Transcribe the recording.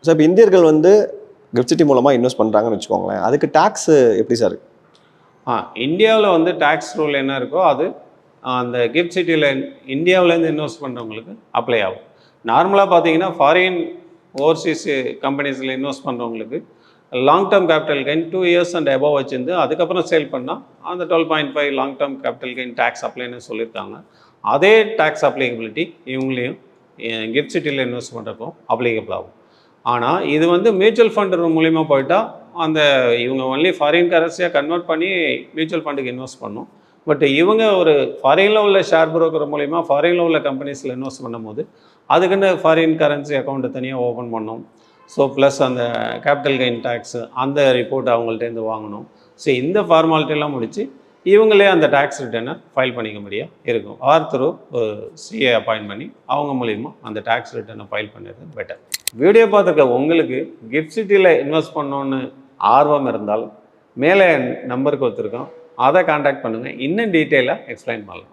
So இப்போ இந்தியர்கள் வந்து கிஃப்ட் சிட்டி மூலமாக இன்வெஸ்ட் பண்ணுறாங்கன்னு வச்சுக்கோங்களேன், அதுக்கு டேக்ஸ் எப்படி சார்? இந்தியாவில் வந்து டேக்ஸ் ரூல் என்ன இருக்கோ அது அந்த கிஃப்ட் சிட்டியில் இந்தியாவிலேருந்து இன்வெஸ்ட் பண்ணுறவங்களுக்கு அப்ளை ஆகும். நார்மலாக பார்த்தீங்கன்னா ஃபாரின் ஓவர்சீஸ் கம்பெனிஸில் இன்வெஸ்ட் பண்ணுறவங்களுக்கு long term capital gain 2 years and above வச்சிருந்து அதுக்கப்புறம் சேல் பண்ணால் அந்த 12.5 long term capital gain tax அப்ளைன்னு சொல்லியிருக்காங்க. அதே டேக்ஸ் அப்ளிகபிலிட்டி இவங்களையும் கிஃப்ட் சிட்டியில் இன்வெஸ்ட் பண்ணுறப்போ அப்ளிகபிள் ஆகும். ஆனால் இது வந்து மியூச்சுவல் ஃபண்டு மூலிமா போயிட்டால் அந்த இவங்க ஒன்லி ஃபாரின் கரன்சியாக கன்வெர்ட் பண்ணி மியூச்சுவல் ஃபண்டுக்கு இன்வெஸ்ட் பண்ணும். பட் இவங்க ஒரு ஃபாரினில் உள்ள ஷேர் புரோக்கர் மூலிமா ஃபாரினில் உள்ள கம்பெனிஸில் இன்வெஸ்ட் பண்ணும்போது அதுக்குன்னு ஃபாரின் கரன்சி அக்கௌண்ட்டை தனியாக ஓப்பன் பண்ணணும். ஸோ ப்ளஸ் அந்த கேபிட்டல் கெயின் டேக்ஸு அந்த ரிப்போர்ட் அவங்கள்ட்டேருந்து வாங்கணும். ஸோ இந்த ஃபார்மாலிட்டிலாம் முடித்து இவங்களே அந்த டேக்ஸ் ரிட்டர்னை ஃபைல் பண்ணிக்க முடியாது இருக்கும். ஆர் த்ரூ சிஏ அப்பாயின்ட் பண்ணி அவங்க மூலிமா அந்த டேக்ஸ் ரிட்டர்னை ஃபைல் பண்ணுறது பெட்டர். வீடியோ பார்த்துருக்க உங்களுக்கு கிஃப்ட் சிட்டியில் இன்வெஸ்ட் பண்ணோன்னு ஆர்வம் இருந்தால் மேலே நம்பருக்கு கொடுத்துருக்கோம், அதை கான்டாக்ட் பண்ணுங்கள், இன்னும் டீட்டெயிலாக எக்ஸ்பிளைன் பண்ணலாம்.